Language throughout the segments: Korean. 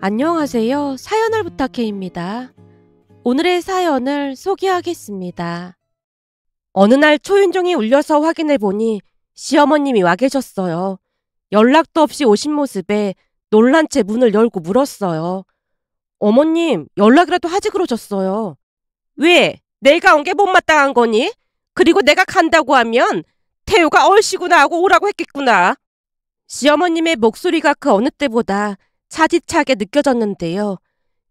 안녕하세요. 사연을 부탁해입니다. 오늘의 사연을 소개하겠습니다. 어느 날 초인종이 울려서 확인해보니 시어머님이 와 계셨어요. 연락도 없이 오신 모습에 놀란 채 문을 열고 물었어요. 어머님, 연락이라도 하지 그러셨어요. 왜? 내가 온 게 못마땅한 거니? 그리고 내가 간다고 하면 태우가 얼씨구나 하고 오라고 했겠구나. 시어머님의 목소리가 그 어느 때보다 차디차게 느껴졌는데요.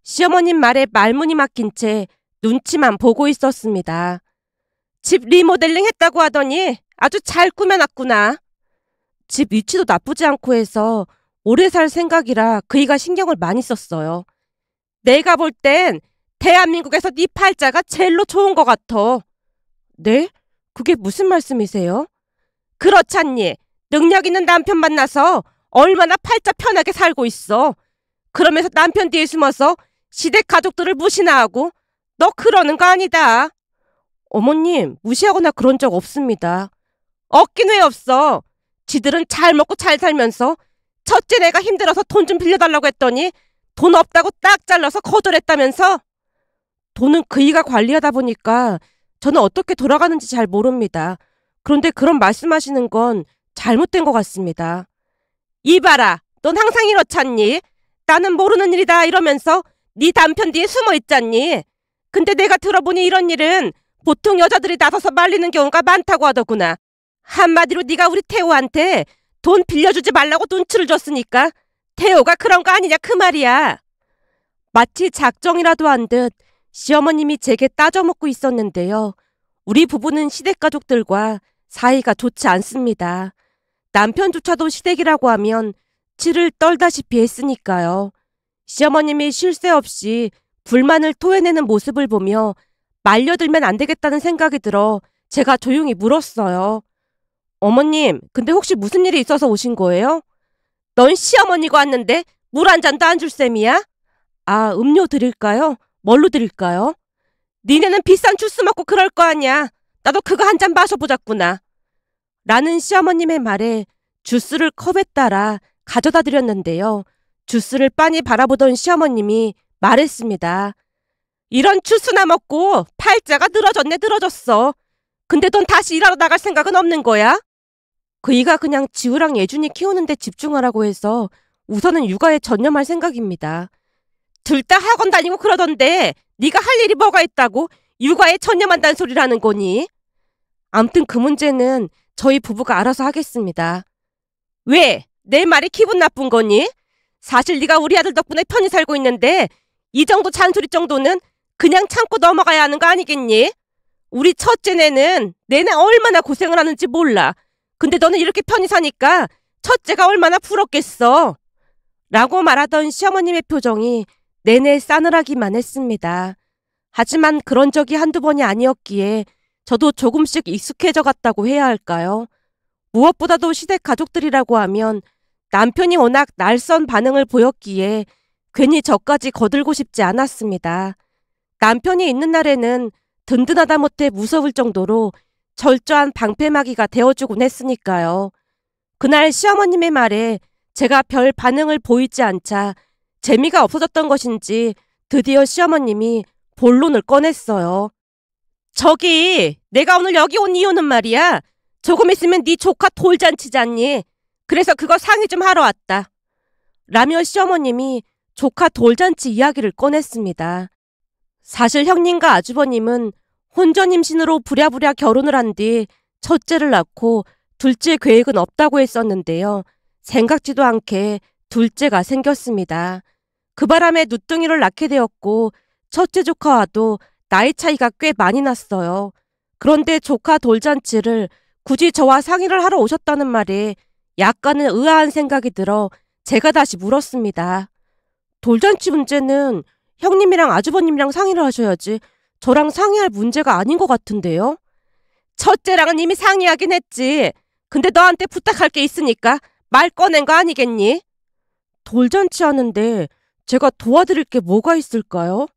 시어머님 말에 말문이 막힌 채 눈치만 보고 있었습니다. 집 리모델링 했다고 하더니 아주 잘 꾸며놨구나. 집 위치도 나쁘지 않고 해서 오래 살 생각이라 그이가 신경을 많이 썼어요. 내가 볼 땐 대한민국에서 네 팔자가 제일로 좋은 것 같아. 네? 그게 무슨 말씀이세요? 그렇잖니. 능력 있는 남편 만나서 얼마나 팔자 편하게 살고 있어. 그러면서 남편 뒤에 숨어서 시댁 가족들을 무시나 하고. 너 그러는 거 아니다. 어머님, 무시하거나 그런 적 없습니다. 없긴 왜 없어. 지들은 잘 먹고 잘 살면서 첫째 내가 힘들어서 돈 좀 빌려달라고 했더니 돈 없다고 딱 잘라서 거절했다면서. 돈은 그이가 관리하다 보니까 저는 어떻게 돌아가는지 잘 모릅니다. 그런데 그런 말씀하시는 건 잘못된 것 같습니다. 이봐라, 넌 항상 이렇잖니? 나는 모르는 일이다 이러면서 네 남편 뒤에 숨어 있잖니? 근데 내가 들어보니 이런 일은 보통 여자들이 나서서 말리는 경우가 많다고 하더구나. 한마디로 네가 우리 태호한테 돈 빌려주지 말라고 눈치를 줬으니까 태호가 그런 거 아니냐 그 말이야. 마치 작정이라도 한 듯 시어머님이 제게 따져먹고 있었는데요. 우리 부부는 시댁 가족들과 사이가 좋지 않습니다. 남편조차도 시댁이라고 하면 치를 떨다시피 했으니까요. 시어머님이 쉴 새 없이 불만을 토해내는 모습을 보며 말려들면 안 되겠다는 생각이 들어 제가 조용히 물었어요. 어머님, 근데 혹시 무슨 일이 있어서 오신 거예요? 넌 시어머니가 왔는데 물 한 잔도 안 줄 셈이야? 아, 음료 드릴까요? 뭘로 드릴까요? 니네는 비싼 주스 먹고 그럴 거 아니야. 나도 그거 한 잔 마셔보자꾸나. 라는 시어머님의 말에 주스를 컵에 따라 가져다 드렸는데요. 주스를 빤히 바라보던 시어머님이 말했습니다. 이런 주스나 먹고 팔자가 늘어졌네 늘어졌어. 근데 넌 다시 일하러 나갈 생각은 없는 거야? 그이가 그냥 지우랑 예준이 키우는데 집중하라고 해서 우선은 육아에 전념할 생각입니다. 둘 다 학원 다니고 그러던데 네가 할 일이 뭐가 있다고 육아에 전념한다는 소리를 하는 거니? 암튼 그 문제는 저희 부부가 알아서 하겠습니다. 왜? 내 말이 기분 나쁜 거니? 사실 네가 우리 아들 덕분에 편히 살고 있는데 이 정도 잔소리 정도는 그냥 참고 넘어가야 하는 거 아니겠니? 우리 첫째네는 내내 얼마나 고생을 하는지 몰라. 근데 너는 이렇게 편히 사니까 첫째가 얼마나 부럽겠어. 라고 말하던 시어머님의 표정이 내내 싸늘하기만 했습니다. 하지만 그런 적이 한두 번이 아니었기에 저도 조금씩 익숙해져 갔다고 해야 할까요? 무엇보다도 시댁 가족들이라고 하면 남편이 워낙 날선 반응을 보였기에 괜히 저까지 거들고 싶지 않았습니다. 남편이 있는 날에는 든든하다 못해 무서울 정도로 철저한 방패막이가 되어주곤 했으니까요. 그날 시어머님의 말에 제가 별 반응을 보이지 않자 재미가 없어졌던 것인지 드디어 시어머님이 본론을 꺼냈어요. 저기 내가 오늘 여기 온 이유는 말이야. 조금 있으면 네 조카 돌잔치잖니. 그래서 그거 상의 좀 하러 왔다. 라며 시어머님이 조카 돌잔치 이야기를 꺼냈습니다. 사실 형님과 아주버님은 혼전 임신으로 부랴부랴 결혼을 한 뒤 첫째를 낳고 둘째 계획은 없다고 했었는데요. 생각지도 않게 둘째가 생겼습니다. 그 바람에 누뚱이를 낳게 되었고 첫째 조카와도 나이 차이가 꽤 많이 났어요. 그런데 조카 돌잔치를 굳이 저와 상의를 하러 오셨다는 말에 약간은 의아한 생각이 들어 제가 다시 물었습니다. 돌잔치 문제는 형님이랑 아주버님이랑 상의를 하셔야지 저랑 상의할 문제가 아닌 것 같은데요? 첫째랑은 이미 상의하긴 했지. 근데 너한테 부탁할 게 있으니까 말 꺼낸 거 아니겠니? 돌잔치 하는데 제가 도와드릴 게 뭐가 있을까요?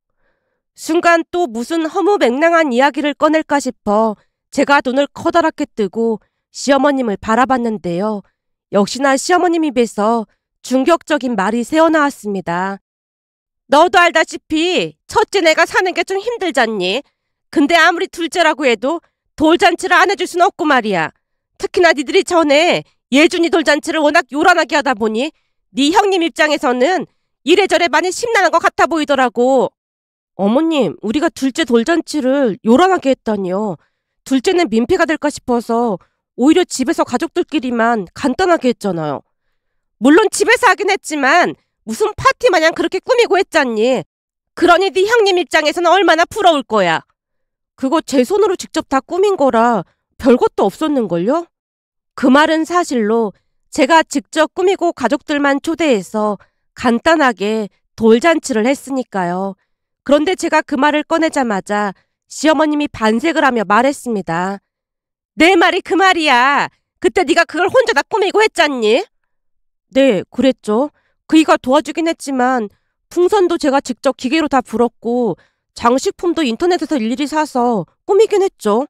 순간 또 무슨 허무맹랑한 이야기를 꺼낼까 싶어 제가 눈을 커다랗게 뜨고 시어머님을 바라봤는데요. 역시나 시어머님 입에서 충격적인 말이 새어나왔습니다. 너도 알다시피 첫째 내가 사는 게 좀 힘들잖니. 근데 아무리 둘째라고 해도 돌잔치를 안 해줄 순 없고 말이야. 특히나 니들이 전에 예준이 돌잔치를 워낙 요란하게 하다 보니 네 형님 입장에서는 이래저래 많이 심란한 것 같아 보이더라고. 어머님, 우리가 둘째 돌잔치를 요란하게 했다니요. 둘째는 민폐가 될까 싶어서 오히려 집에서 가족들끼리만 간단하게 했잖아요. 물론 집에서 하긴 했지만 무슨 파티 마냥 그렇게 꾸미고 했잖니. 그러니 네 형님 입장에서는 얼마나 부러울 거야. 그거 제 손으로 직접 다 꾸민 거라 별것도 없었는걸요? 그 말은 사실로 제가 직접 꾸미고 가족들만 초대해서 간단하게 돌잔치를 했으니까요. 그런데 제가 그 말을 꺼내자마자 시어머님이 반색을 하며 말했습니다. 내 말이 그 말이야. 그때 네가 그걸 혼자 다 꾸미고 했잖니? 네, 그랬죠. 그이가 도와주긴 했지만 풍선도 제가 직접 기계로 다 불었고 장식품도 인터넷에서 일일이 사서 꾸미긴 했죠.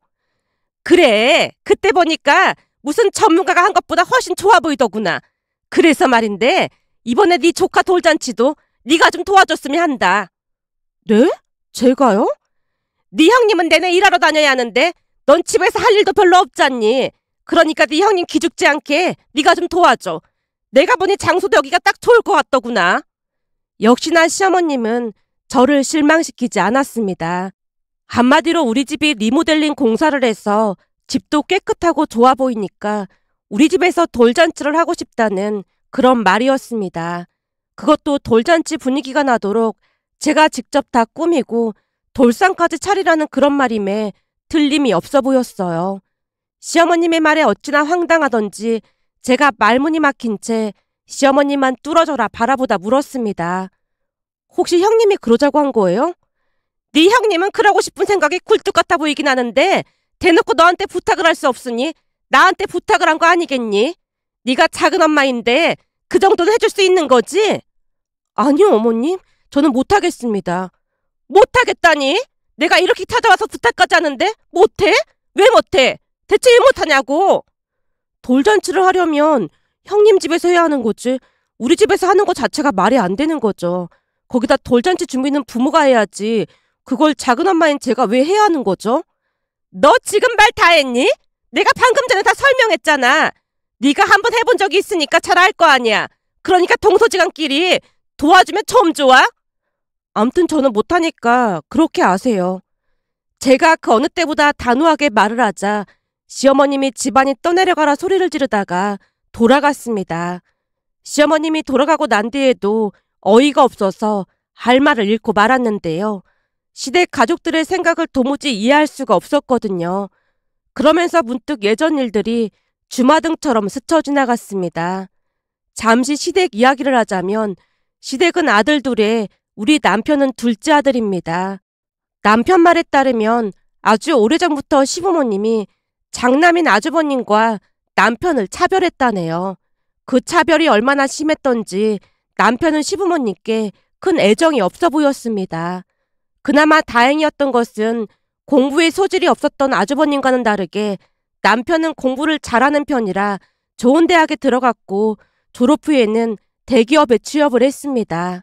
그래, 그때 보니까 무슨 전문가가 한 것보다 훨씬 좋아 보이더구나. 그래서 말인데 이번에 네 조카 돌잔치도 네가 좀 도와줬으면 한다. 네? 제가요? 네 형님은 내내 일하러 다녀야 하는데 넌 집에서 할 일도 별로 없잖니. 그러니까 네 형님 기죽지 않게 네가 좀 도와줘. 내가 보니 장소도 여기가 딱 좋을 것 같더구나. 역시나 시어머님은 저를 실망시키지 않았습니다. 한마디로 우리 집이 리모델링 공사를 해서 집도 깨끗하고 좋아 보이니까 우리 집에서 돌잔치를 하고 싶다는 그런 말이었습니다. 그것도 돌잔치 분위기가 나도록 제가 직접 다 꾸미고 돌상까지 차리라는 그런 말임에 틀림이 없어 보였어요. 시어머님의 말에 어찌나 황당하던지 제가 말문이 막힌 채 시어머님만 뚫어져라 바라보다 물었습니다. 혹시 형님이 그러자고 한 거예요? 네 형님은 그러고 싶은 생각이 굴뚝 같아 보이긴 하는데 대놓고 너한테 부탁을 할 수 없으니 나한테 부탁을 한 거 아니겠니? 네가 작은 엄마인데 그 정도는 해줄 수 있는 거지? 아니요, 어머님. 저는 못하겠습니다. 못하겠다니? 내가 이렇게 찾아와서 부탁까지 하는데 못해? 왜 못해? 대체 왜 못하냐고? 돌잔치를 하려면 형님 집에서 해야 하는 거지. 우리 집에서 하는 거 자체가 말이 안 되는 거죠. 거기다 돌잔치 준비는 부모가 해야지. 그걸 작은 엄마인 제가 왜 해야 하는 거죠? 너 지금 말 다 했니? 내가 방금 전에 다 설명했잖아. 네가 한번 해본 적이 있으니까 잘 알 거 아니야. 그러니까 동서지간끼리 도와주면 좀 좋아? 암튼 저는 못하니까 그렇게 아세요. 제가 그 어느 때보다 단호하게 말을 하자 시어머님이 집안이 떠내려가라 소리를 지르다가 돌아갔습니다. 시어머님이 돌아가고 난 뒤에도 어이가 없어서 할 말을 잃고 말았는데요. 시댁 가족들의 생각을 도무지 이해할 수가 없었거든요. 그러면서 문득 예전 일들이 주마등처럼 스쳐 지나갔습니다. 잠시 시댁 이야기를 하자면 시댁은 아들 둘에 우리 남편은 둘째 아들입니다. 남편 말에 따르면 아주 오래전부터 시부모님이 장남인 아주버님과 남편을 차별했다네요. 그 차별이 얼마나 심했던지 남편은 시부모님께 큰 애정이 없어 보였습니다. 그나마 다행이었던 것은 공부에 소질이 없었던 아주버님과는 다르게 남편은 공부를 잘하는 편이라 좋은 대학에 들어갔고 졸업 후에는 대기업에 취업을 했습니다.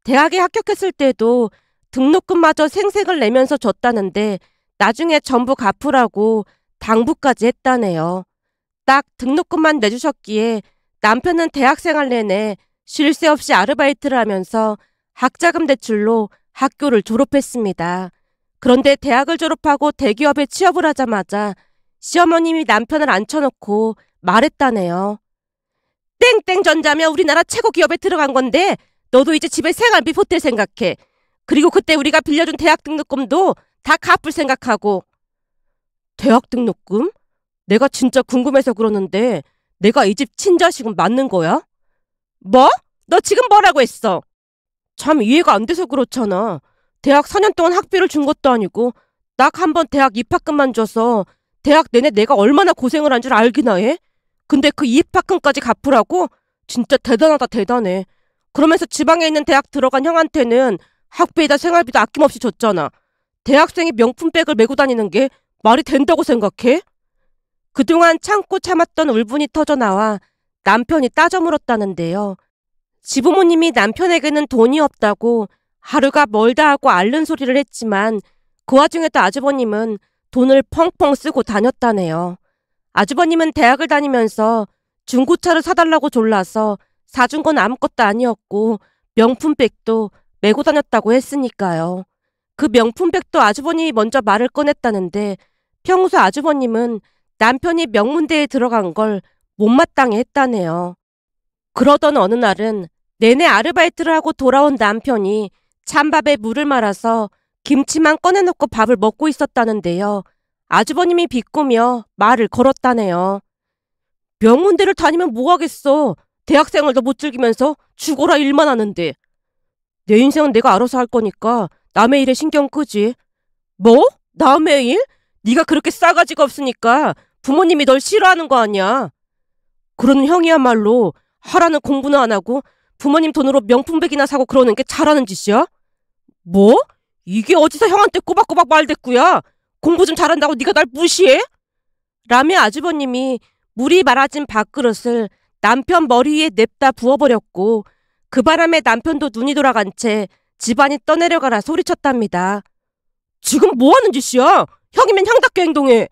대학에 합격했을 때도 등록금마저 생색을 내면서 줬다는데 나중에 전부 갚으라고 당부까지 했다네요. 딱 등록금만 내주셨기에 남편은 대학생활 내내 쉴 새 없이 아르바이트를 하면서 학자금 대출로 학교를 졸업했습니다. 그런데 대학을 졸업하고 대기업에 취업을 하자마자 시어머님이 남편을 앉혀놓고 말했다네요. 땡땡전자면 우리나라 최고 기업에 들어간 건데 너도 이제 집에 생활비 보탤 생각해. 그리고 그때 우리가 빌려준 대학 등록금도 다 갚을 생각하고. 대학 등록금? 내가 진짜 궁금해서 그러는데 내가 이 집 친자식은 맞는 거야? 뭐? 너 지금 뭐라고 했어? 참 이해가 안 돼서 그렇잖아. 대학 4년 동안 학비를 준 것도 아니고 딱 한 번 대학 입학금만 줘서 대학 내내 내가 얼마나 고생을 한 줄 알기나 해? 근데 그 입학금까지 갚으라고? 진짜 대단하다 대단해. 그러면서 지방에 있는 대학 들어간 형한테는 학비에다 생활비도 아낌없이 줬잖아. 대학생이 명품백을 메고 다니는 게 말이 된다고 생각해? 그동안 참고 참았던 울분이 터져나와 남편이 따져 물었다는데요. 시부모님이 남편에게는 돈이 없다고 하루가 멀다 하고 앓는 소리를 했지만 그 와중에도 아주버님은 돈을 펑펑 쓰고 다녔다네요. 아주버님은 대학을 다니면서 중고차를 사달라고 졸라서 사준 건 아무것도 아니었고 명품백도 메고 다녔다고 했으니까요. 그 명품백도 아주버님이 먼저 말을 꺼냈다는데 평소 아주버님은 남편이 명문대에 들어간 걸 못마땅해 했다네요. 그러던 어느 날은 내내 아르바이트를 하고 돌아온 남편이 찬밥에 물을 말아서 김치만 꺼내놓고 밥을 먹고 있었다는데요. 아주버님이 비꼬며 말을 걸었다네요. 명문대를 다니면 뭐하겠어. 대학생활도 못 즐기면서 죽어라 일만 하는데. 내 인생은 내가 알아서 할 거니까 남의 일에 신경 끄지. 뭐? 남의 일? 네가 그렇게 싸가지가 없으니까 부모님이 널 싫어하는 거 아니야. 그러는 형이야말로 하라는 공부는 안 하고 부모님 돈으로 명품백이나 사고 그러는 게 잘하는 짓이야? 뭐? 이게 어디서 형한테 꼬박꼬박 말댔구야. 공부 좀 잘한다고 네가 날 무시해? 라며 아주버님이 물이 말아진 밥그릇을 남편 머리 위에 냅다 부어버렸고 그 바람에 남편도 눈이 돌아간 채 집안이 떠내려가라 소리쳤답니다. 지금 뭐하는 짓이야? 형이면 형답게 행동해.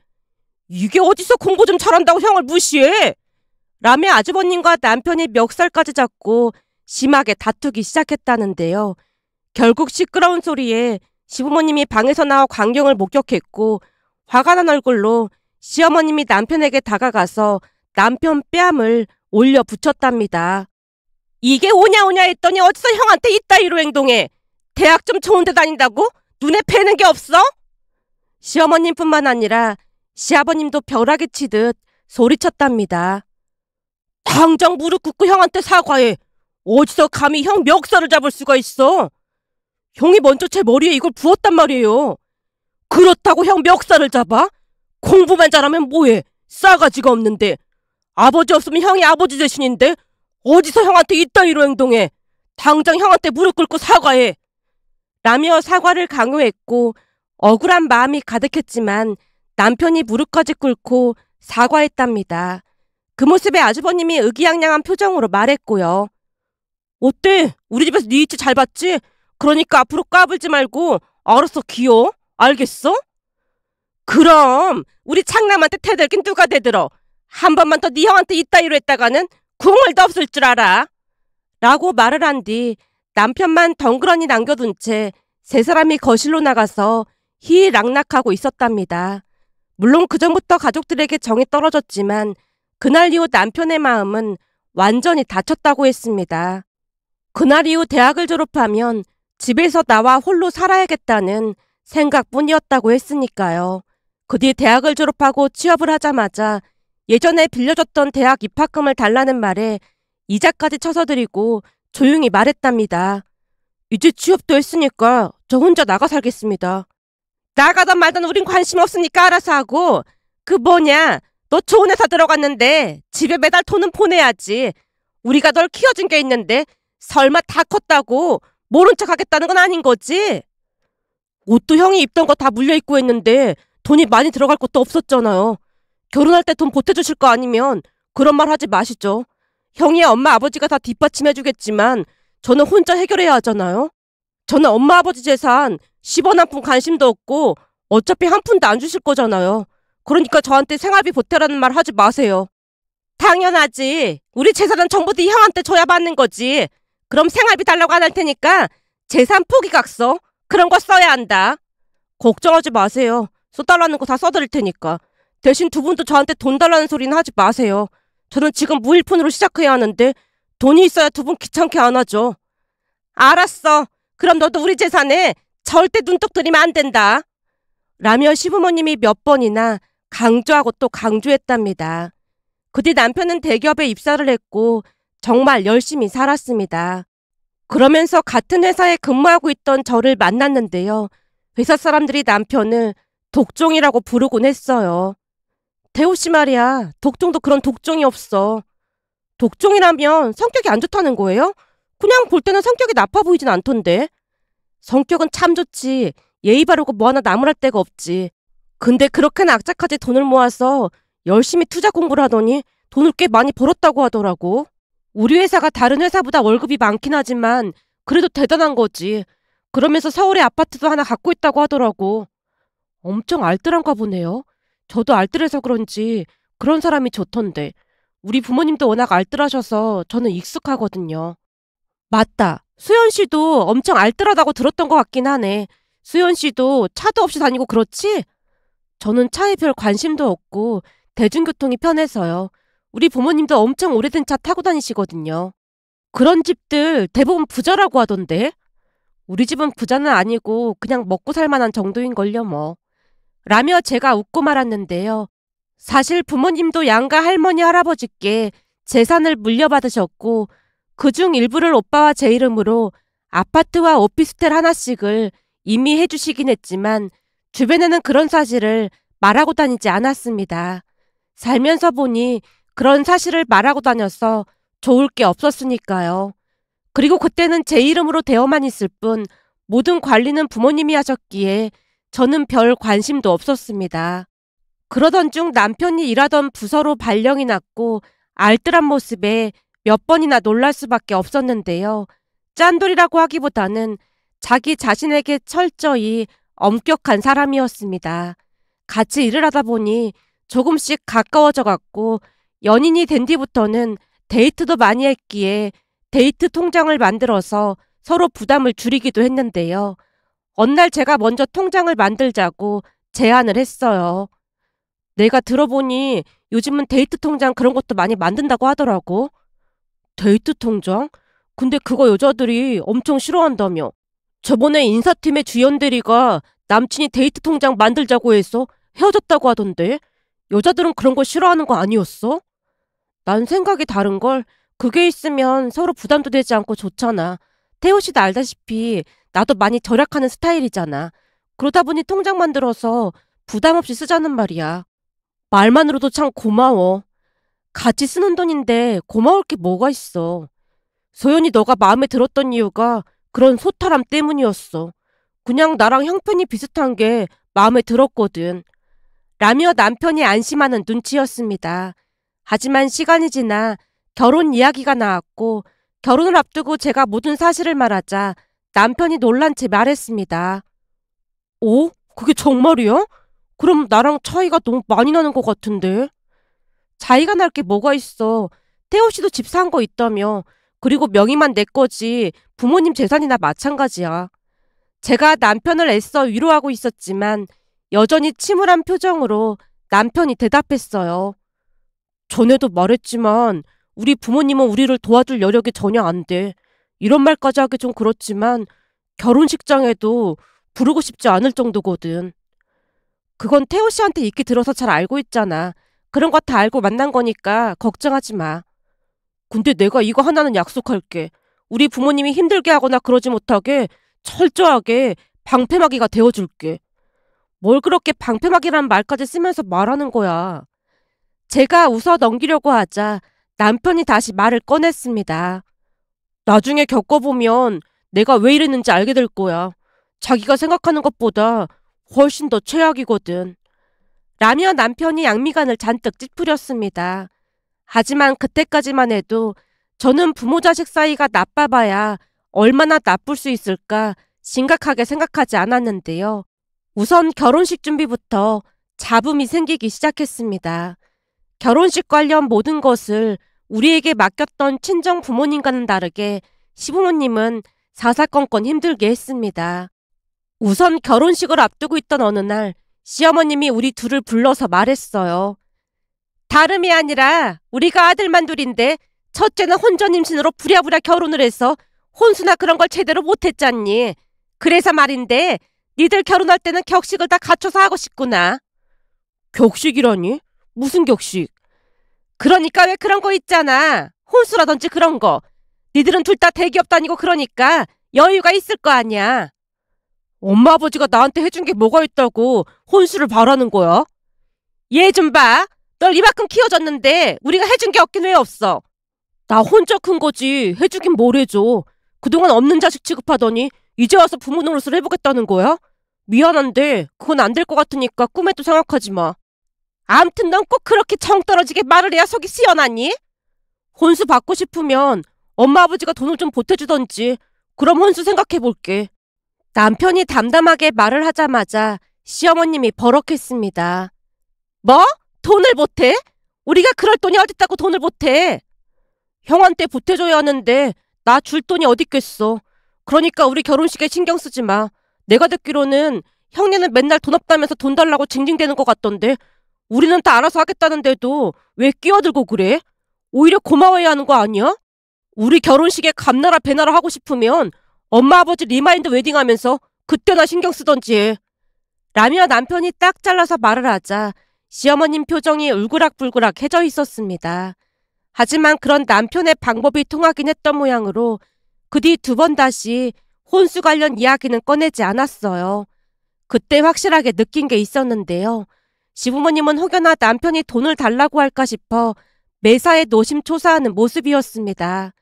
이게 어디서 공부 좀 잘한다고 형을 무시해? 라며 아주버님과 남편이 멱살까지 잡고 심하게 다투기 시작했다는데요. 결국 시끄러운 소리에 시부모님이 방에서 나와 광경을 목격했고 화가 난 얼굴로 시어머님이 남편에게 다가가서 남편 뺨을 올려 붙였답니다. 이게 오냐 했더니 어디서 형한테 이따위로 행동해. 대학 좀 좋은 데 다닌다고? 눈에 뵈는 게 없어? 시어머님뿐만 아니라 시아버님도 벼락이 치듯 소리쳤답니다. 당장 무릎 꿇고 형한테 사과해. 어디서 감히 형 멱살을 잡을 수가 있어. 형이 먼저 제 머리에 이걸 부었단 말이에요. 그렇다고 형 멱살을 잡아? 공부만 잘하면 뭐해. 싸가지가 없는데. 아버지 없으면 형이 아버지 대신인데 어디서 형한테 이따위로 행동해. 당장 형한테 무릎 꿇고 사과해. 라며 사과를 강요했고 억울한 마음이 가득했지만 남편이 무릎까지 꿇고 사과했답니다. 그 모습에 아주버님이 의기양양한 표정으로 말했고요. 어때? 우리 집에서 네 위치 잘 봤지? 그러니까 앞으로 까불지 말고 알아서 기어. 알겠어? 그럼 우리 창남한테 대들긴 누가 대들어. 한 번만 더 네 형한테 이따위로 했다가는 국물도 없을 줄 알아. 라고 말을 한 뒤 남편만 덩그러니 남겨둔 채 세 사람이 거실로 나가서 희락락하고 있었답니다. 물론 그전부터 가족들에게 정이 떨어졌지만 그날 이후 남편의 마음은 완전히 닫혔다고 했습니다. 그날 이후 대학을 졸업하면 집에서 나와 홀로 살아야겠다는 생각뿐이었다고 했으니까요. 그 뒤 대학을 졸업하고 취업을 하자마자 예전에 빌려줬던 대학 입학금을 달라는 말에 이자까지 쳐서드리고 조용히 말했답니다. 이제 취업도 했으니까 저 혼자 나가 살겠습니다. 나가던 말던 우린 관심 없으니까 알아서 하고 그 뭐냐 너 좋은 회사 들어갔는데 집에 매달 돈은 보내야지. 우리가 널 키워준 게 있는데 설마 다 컸다고 모른 척 하겠다는 건 아닌 거지? 옷도 형이 입던 거 다 물려입고 했는데 돈이 많이 들어갈 것도 없었잖아요. 결혼할 때 돈 보태주실 거 아니면 그런 말 하지 마시죠. 형이 엄마 아버지가 다 뒷받침해주겠지만 저는 혼자 해결해야 하잖아요. 저는 엄마 아버지 재산 10원 한 푼 관심도 없고 어차피 한 푼도 안 주실 거잖아요. 그러니까 저한테 생활비 보태라는 말 하지 마세요. 당연하지. 우리 재산은 전부 네 형한테 줘야 받는 거지. 그럼 생활비 달라고 안 할 테니까 재산 포기각서 그런 거 써야 한다. 걱정하지 마세요. 써달라는 거 다 써드릴 테니까. 대신 두 분도 저한테 돈 달라는 소리는 하지 마세요. 저는 지금 무일푼으로 시작해야 하는데 돈이 있어야 두 분 귀찮게 안 하죠. 알았어. 그럼 너도 우리 재산에 절대 눈독 들이면 안 된다. 라며 시부모님이 몇 번이나 강조하고 또 강조했답니다. 그 뒤 남편은 대기업에 입사를 했고 정말 열심히 살았습니다. 그러면서 같은 회사에 근무하고 있던 저를 만났는데요. 회사 사람들이 남편을 독종이라고 부르곤 했어요. 대호 씨 말이야. 독종도 그런 독종이 없어. 독종이라면 성격이 안 좋다는 거예요? 그냥 볼 때는 성격이 나빠 보이진 않던데. 성격은 참 좋지. 예의 바르고 뭐 하나 나무랄 데가 없지. 근데 그렇게나 악착같이 돈을 모아서 열심히 투자 공부를 하더니 돈을 꽤 많이 벌었다고 하더라고. 우리 회사가 다른 회사보다 월급이 많긴 하지만 그래도 대단한 거지. 그러면서 서울에 아파트도 하나 갖고 있다고 하더라고. 엄청 알뜰한가 보네요. 저도 알뜰해서 그런지 그런 사람이 좋던데. 우리 부모님도 워낙 알뜰하셔서 저는 익숙하거든요. 맞다. 수연 씨도 엄청 알뜰하다고 들었던 것 같긴 하네. 수연 씨도 차도 없이 다니고 그렇지? 저는 차에 별 관심도 없고 대중교통이 편해서요. 우리 부모님도 엄청 오래된 차 타고 다니시거든요. 그런 집들 대부분 부자라고 하던데. 우리 집은 부자는 아니고 그냥 먹고 살 만한 정도인걸요 뭐. 라며 제가 웃고 말았는데요. 사실 부모님도 양가 할머니 할아버지께 재산을 물려받으셨고 그중 일부를 오빠와 제 이름으로 아파트와 오피스텔 하나씩을 이미 해주시긴 했지만 주변에는 그런 사실을 말하고 다니지 않았습니다. 살면서 보니 그런 사실을 말하고 다녀서 좋을 게 없었으니까요. 그리고 그때는 제 이름으로 되어만 있을 뿐 모든 관리는 부모님이 하셨기에 저는 별 관심도 없었습니다. 그러던 중 남편이 일하던 부서로 발령이 났고 알뜰한 모습에 몇 번이나 놀랄 수밖에 없었는데요. 짠돌이라고 하기보다는 자기 자신에게 철저히 엄격한 사람이었습니다. 같이 일을 하다 보니 조금씩 가까워져 갔고 연인이 된 뒤부터는 데이트도 많이 했기에 데이트 통장을 만들어서 서로 부담을 줄이기도 했는데요. 어느 날 제가 먼저 통장을 만들자고 제안을 했어요. 내가 들어보니 요즘은 데이트 통장 그런 것도 많이 만든다고 하더라고. 데이트 통장? 근데 그거 여자들이 엄청 싫어한다며. 저번에 인사팀의 주연 대리가 남친이 데이트 통장 만들자고 해서 헤어졌다고 하던데. 여자들은 그런 거 싫어하는 거 아니었어? 난 생각이 다른걸. 그게 있으면 서로 부담도 되지 않고 좋잖아. 태호 씨도 알다시피 나도 많이 절약하는 스타일이잖아. 그러다 보니 통장 만들어서 부담 없이 쓰자는 말이야. 말만으로도 참 고마워. 같이 쓰는 돈인데 고마울 게 뭐가 있어. 소연이 너가 마음에 들었던 이유가 그런 소탈함 때문이었어. 그냥 나랑 형편이 비슷한 게 마음에 들었거든. 라며 남편이 안심하는 눈치였습니다. 하지만 시간이 지나 결혼 이야기가 나왔고 결혼을 앞두고 제가 모든 사실을 말하자 남편이 놀란 채 말했습니다. 오? 그게 정말이야? 그럼 나랑 차이가 너무 많이 나는 것 같은데. 차이가 날 게 뭐가 있어. 태호 씨도 집 산 거 있다며. 그리고 명의만 내 거지 부모님 재산이나 마찬가지야. 제가 남편을 애써 위로하고 있었지만 여전히 침울한 표정으로 남편이 대답했어요. 전에도 말했지만 우리 부모님은 우리를 도와줄 여력이 전혀 안 돼. 이런 말까지 하기 좀 그렇지만 결혼식장에도 부르고 싶지 않을 정도거든. 그건 태호 씨한테 익히 들어서 잘 알고 있잖아. 그런 거 다 알고 만난 거니까 걱정하지 마. 근데 내가 이거 하나는 약속할게. 우리 부모님이 힘들게 하거나 그러지 못하게 철저하게 방패막이가 되어줄게. 뭘 그렇게 방패막이라는 말까지 쓰면서 말하는 거야. 제가 웃어 넘기려고 하자 남편이 다시 말을 꺼냈습니다. 나중에 겪어보면 내가 왜 이랬는지 알게 될 거야. 자기가 생각하는 것보다 훨씬 더 최악이거든. 라며 남편이 양미간을 잔뜩 찌푸렸습니다. 하지만 그때까지만 해도 저는 부모 자식 사이가 나빠봐야 얼마나 나쁠 수 있을까 심각하게 생각하지 않았는데요. 우선 결혼식 준비부터 잡음이 생기기 시작했습니다. 결혼식 관련 모든 것을 우리에게 맡겼던 친정 부모님과는 다르게 시부모님은 사사건건 힘들게 했습니다. 우선 결혼식을 앞두고 있던 어느 날 시어머님이 우리 둘을 불러서 말했어요. 다름이 아니라 우리가 아들만 둘인데 첫째는 혼전 임신으로 부랴부랴 결혼을 해서 혼수나 그런 걸 제대로 못했잖니. 그래서 말인데 니들 결혼할 때는 격식을 다 갖춰서 하고 싶구나. 격식이라니? 무슨 격식? 그러니까 왜 그런 거 있잖아. 혼수라든지 그런 거. 니들은 둘 다 대기업 다니고 그러니까 여유가 있을 거 아니야. 엄마 아버지가 나한테 해준 게 뭐가 있다고 혼수를 바라는 거야? 얘 좀 봐. 널 이만큼 키워줬는데 우리가 해준 게 없긴 왜 없어. 나 혼자 큰 거지 해주긴 뭘 해줘. 그동안 없는 자식 취급하더니 이제 와서 부모 노릇을 해보겠다는 거야? 미안한데 그건 안 될 것 같으니까 꿈에도 생각하지 마. 암튼 넌 꼭 그렇게 정 떨어지게 말을 해야 속이 시원하니? 혼수 받고 싶으면 엄마 아버지가 돈을 좀 보태주던지. 그럼 혼수 생각해볼게. 남편이 담담하게 말을 하자마자 시어머님이 버럭했습니다. 뭐? 돈을 보태? 우리가 그럴 돈이 어딨다고 돈을 보태? 형한테 보태줘야 하는데 나 줄 돈이 어딨겠어. 그러니까 우리 결혼식에 신경 쓰지 마. 내가 듣기로는 형네는 맨날 돈 없다면서 돈 달라고 징징대는 것 같던데 우리는 다 알아서 하겠다는데도 왜 끼어들고 그래? 오히려 고마워해야 하는 거 아니야? 우리 결혼식에 감나라 배나라 하고 싶으면 엄마 아버지 리마인드 웨딩하면서 그때나 신경 쓰던지 해. 라며 남편이 딱 잘라서 말을 하자 시어머님 표정이 울그락불그락 해져 있었습니다. 하지만 그런 남편의 방법이 통하긴 했던 모양으로 그 뒤 2번 다시 혼수 관련 이야기는 꺼내지 않았어요. 그때 확실하게 느낀 게 있었는데요. 시부모님은 혹여나 남편이 돈을 달라고 할까 싶어 매사에 노심초사하는 모습이었습니다.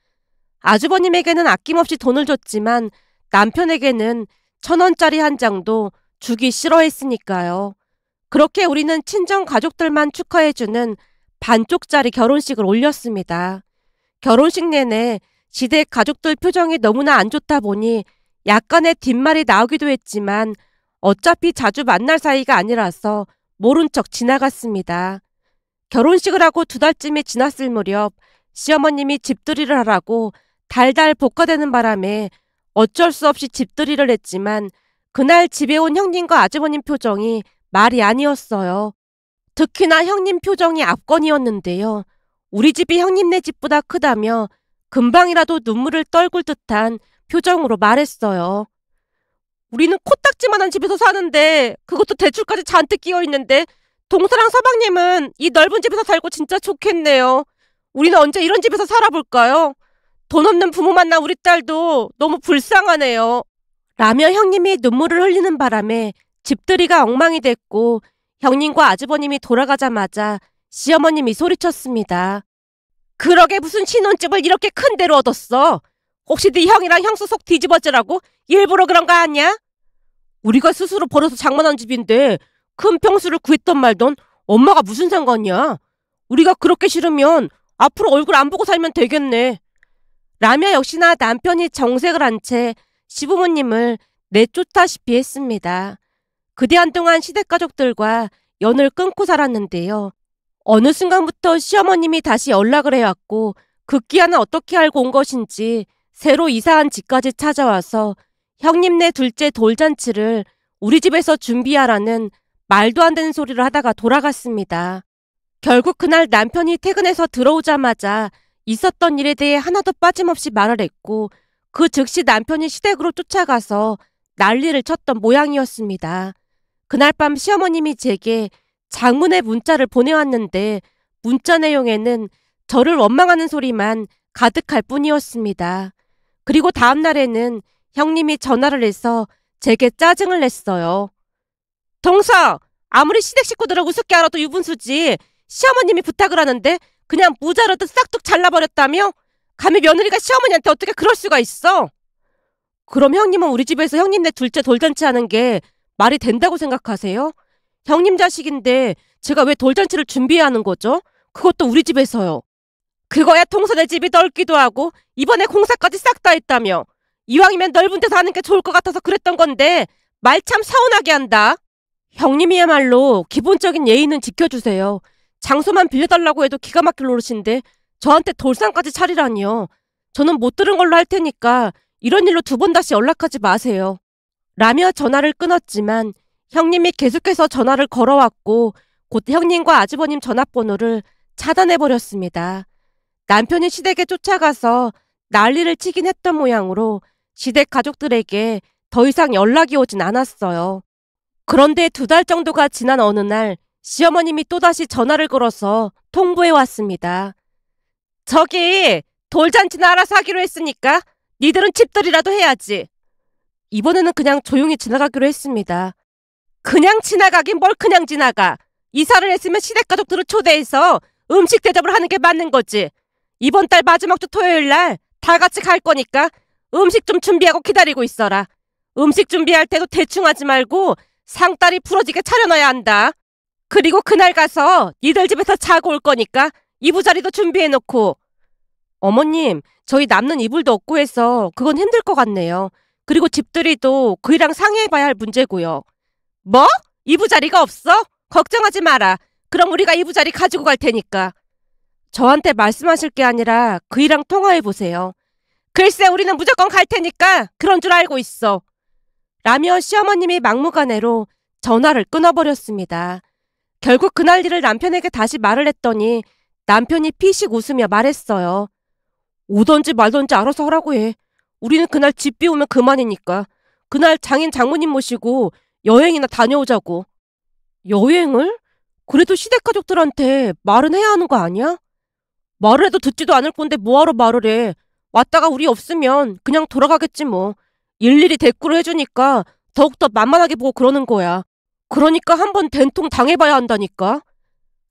아주버님에게는 아낌없이 돈을 줬지만 남편에게는 1,000원짜리 한 장도 주기 싫어했으니까요. 그렇게 우리는 친정 가족들만 축하해주는 반쪽짜리 결혼식을 올렸습니다. 결혼식 내내 시댁 가족들 표정이 너무나 안 좋다 보니 약간의 뒷말이 나오기도 했지만 어차피 자주 만날 사이가 아니라서 모른 척 지나갔습니다. 결혼식을 하고 2달쯤이 지났을 무렵 시어머님이 집들이를 하라고 달달 볶아대는 바람에 어쩔 수 없이 집들이를 했지만 그날 집에 온 형님과 아주버님 표정이 말이 아니었어요. 특히나 형님 표정이 압권이었는데요. 우리 집이 형님네 집보다 크다며 금방이라도 눈물을 떨굴 듯한 표정으로 말했어요. 우리는 코딱지만한 집에서 사는데 그것도 대출까지 잔뜩 끼어있는데 동서랑 서방님은 이 넓은 집에서 살고 진짜 좋겠네요. 우리는 언제 이런 집에서 살아볼까요? 돈 없는 부모 만난 우리 딸도 너무 불쌍하네요. 라며 형님이 눈물을 흘리는 바람에 집들이가 엉망이 됐고 형님과 아주버님이 돌아가자마자 시어머님이 소리쳤습니다. 그러게 무슨 신혼집을 이렇게 큰 데로 얻었어? 혹시 네 형이랑 형수 속 뒤집어지라고 일부러 그런 거 아니야? 우리가 스스로 벌어서 장만한 집인데 큰 평수를 구했던 말던 엄마가 무슨 상관이야? 우리가 그렇게 싫으면 앞으로 얼굴 안 보고 살면 되겠네. 라며 역시나 남편이 정색을 한 채 시부모님을 내쫓다시피 했습니다. 그대 한동안 시댁가족들과 연을 끊고 살았는데요. 어느 순간부터 시어머님이 다시 연락을 해왔고 급기야는 어떻게 알고 온 것인지 새로 이사한 집까지 찾아와서 형님네 둘째 돌잔치를 우리 집에서 준비하라는 말도 안 되는 소리를 하다가 돌아갔습니다. 결국 그날 남편이 퇴근해서 들어오자마자 있었던 일에 대해 하나도 빠짐없이 말을 했고 그 즉시 남편이 시댁으로 쫓아가서 난리를 쳤던 모양이었습니다. 그날 밤 시어머님이 제게 장문의 문자를 보내왔는데 문자 내용에는 저를 원망하는 소리만 가득할 뿐이었습니다. 그리고 다음 날에는 형님이 전화를 해서 제게 짜증을 냈어요. 동서! 아무리 시댁 식구들을 우습게 알아도 유분수지 시어머님이 부탁을 하는데 그냥 무자르듯 싹둑 잘라버렸다며? 감히 며느리가 시어머니한테 어떻게 그럴 수가 있어? 그럼 형님은 우리 집에서 형님네 둘째 돌잔치 하는 게 말이 된다고 생각하세요? 형님 자식인데 제가 왜 돌잔치를 준비해야 하는 거죠? 그것도 우리 집에서요. 그거야 동서네 집이 넓기도 하고 이번에 공사까지 싹 다 했다며. 이왕이면 넓은 데서 하는 게 좋을 것 같아서 그랬던 건데 말 참 서운하게 한다. 형님이야말로 기본적인 예의는 지켜주세요. 장소만 빌려달라고 해도 기가 막힐 노릇인데 저한테 돌상까지 차리라니요. 저는 못 들은 걸로 할 테니까 이런 일로 2번 다시 연락하지 마세요. 라며 전화를 끊었지만 형님이 계속해서 전화를 걸어왔고 곧 형님과 아주버님 전화번호를 차단해버렸습니다. 남편이 시댁에 쫓아가서 난리를 치긴 했던 모양으로 시댁 가족들에게 더 이상 연락이 오진 않았어요. 그런데 2달 정도가 지난 어느 날 시어머님이 또다시 전화를 걸어서 통보해 왔습니다. 저기 돌잔치나 알아서 하기로 했으니까 니들은 집들이라도 해야지. 이번에는 그냥 조용히 지나가기로 했습니다. 그냥 지나가긴 뭘 그냥 지나가. 이사를 했으면 시댁 가족들을 초대해서 음식 대접을 하는 게 맞는 거지. 이번 달 마지막 주 토요일 날 다 같이 갈 거니까 음식 좀 준비하고 기다리고 있어라. 음식 준비할 때도 대충 하지 말고 상다리 부러지게 차려놔야 한다. 그리고 그날 가서 니들 집에서 자고 올 거니까 이부자리도 준비해놓고. 어머님, 저희 남는 이불도 없고 해서 그건 힘들 것 같네요. 그리고 집들이도 그이랑 상의해봐야 할 문제고요. 뭐? 이부자리가 없어? 걱정하지 마라. 그럼 우리가 이부자리 가지고 갈 테니까. 저한테 말씀하실 게 아니라 그이랑 통화해보세요. 글쎄 우리는 무조건 갈 테니까 그런 줄 알고 있어. 라며 시어머님이 막무가내로 전화를 끊어버렸습니다. 결국 그날 일을 남편에게 다시 말을 했더니 남편이 피식 웃으며 말했어요. 오던지 말던지 알아서 하라고 해. 우리는 그날 집 비우면 그만이니까. 그날 장인 장모님 모시고 여행이나 다녀오자고. 여행을? 그래도 시댁 가족들한테 말은 해야 하는 거 아니야? 말을 해도 듣지도 않을 건데 뭐하러 말을 해. 왔다가 우리 없으면 그냥 돌아가겠지 뭐. 일일이 대꾸를 해주니까 더욱더 만만하게 보고 그러는 거야. 그러니까 한번 된통 당해봐야 한다니까.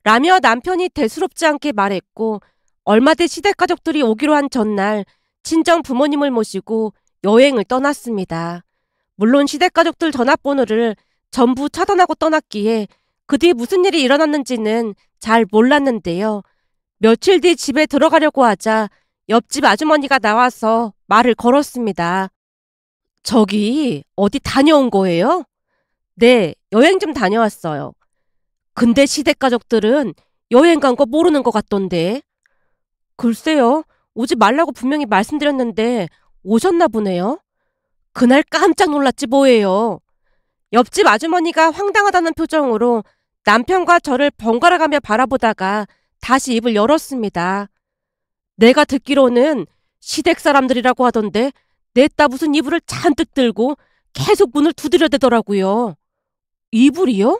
라며 남편이 대수롭지 않게 말했고 얼마 뒤 시댁 가족들이 오기로 한 전날 친정 부모님을 모시고 여행을 떠났습니다. 물론 시댁 가족들 전화번호를 전부 차단하고 떠났기에 그 뒤 무슨 일이 일어났는지는 잘 몰랐는데요. 며칠 뒤 집에 들어가려고 하자 옆집 아주머니가 나와서 말을 걸었습니다. 저기 어디 다녀온 거예요? 네, 여행 좀 다녀왔어요. 근데 시댁 가족들은 여행 간 거 모르는 것 같던데. 글쎄요, 오지 말라고 분명히 말씀드렸는데 오셨나 보네요. 그날 깜짝 놀랐지 뭐예요. 옆집 아주머니가 황당하다는 표정으로 남편과 저를 번갈아가며 바라보다가 다시 입을 열었습니다. 내가 듣기로는 시댁 사람들이라고 하던데 냈다 무슨 이불을 잔뜩 들고 계속 문을 두드려대더라고요. 이불이요?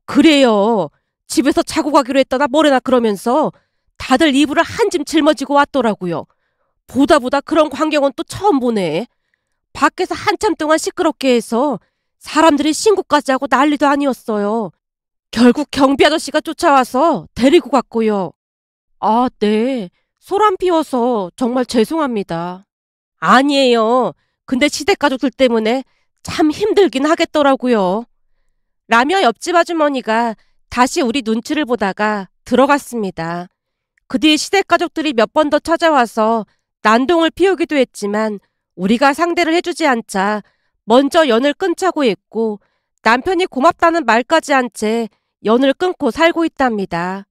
그래요. 집에서 자고 가기로 했다나 뭐래나 그러면서 다들 이불을 한 짐 짊어지고 왔더라고요. 보다 그런 광경은 또 처음 보네. 밖에서 한참 동안 시끄럽게 해서 사람들이 신고까지 하고 난리도 아니었어요. 결국 경비 아저씨가 쫓아와서 데리고 갔고요. 아, 네. 소란 피워서 정말 죄송합니다. 아니에요. 근데 시댁 가족들 때문에 참 힘들긴 하겠더라고요. 라며 옆집 아주머니가 다시 우리 눈치를 보다가 들어갔습니다. 그 뒤 시댁 가족들이 몇 번 더 찾아와서 난동을 피우기도 했지만 우리가 상대를 해주지 않자 먼저 연을 끊자고 했고 남편이 고맙다는 말까지 한 채 연을 끊고 살고 있답니다.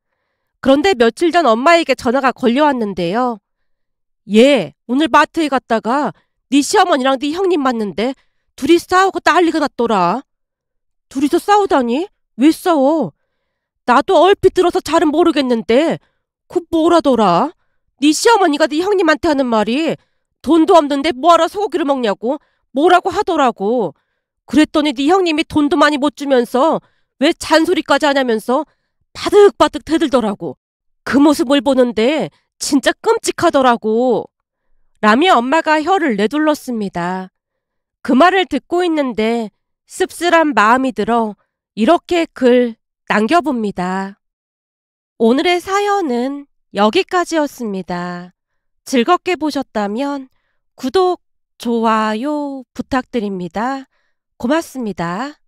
그런데 며칠 전 엄마에게 전화가 걸려왔는데요. 얘 오늘 마트에 갔다가 네 시어머니랑 네 형님 만났는데 둘이 싸우고 난리가 났더라. 둘이서 싸우다니? 왜 싸워? 나도 얼핏 들어서 잘은 모르겠는데 그 뭐라더라? 네 시어머니가 네 형님한테 하는 말이 돈도 없는데 뭐하러 소고기를 먹냐고 뭐라고 하더라고. 그랬더니 네 형님이 돈도 많이 못 주면서 왜 잔소리까지 하냐면서 바득바득 대들더라고. 그 모습을 보는데 진짜 끔찍하더라고. 라며 엄마가 혀를 내둘렀습니다. 그 말을 듣고 있는데 씁쓸한 마음이 들어 이렇게 글 남겨봅니다. 오늘의 사연은 여기까지였습니다. 즐겁게 보셨다면 구독, 좋아요 부탁드립니다. 고맙습니다.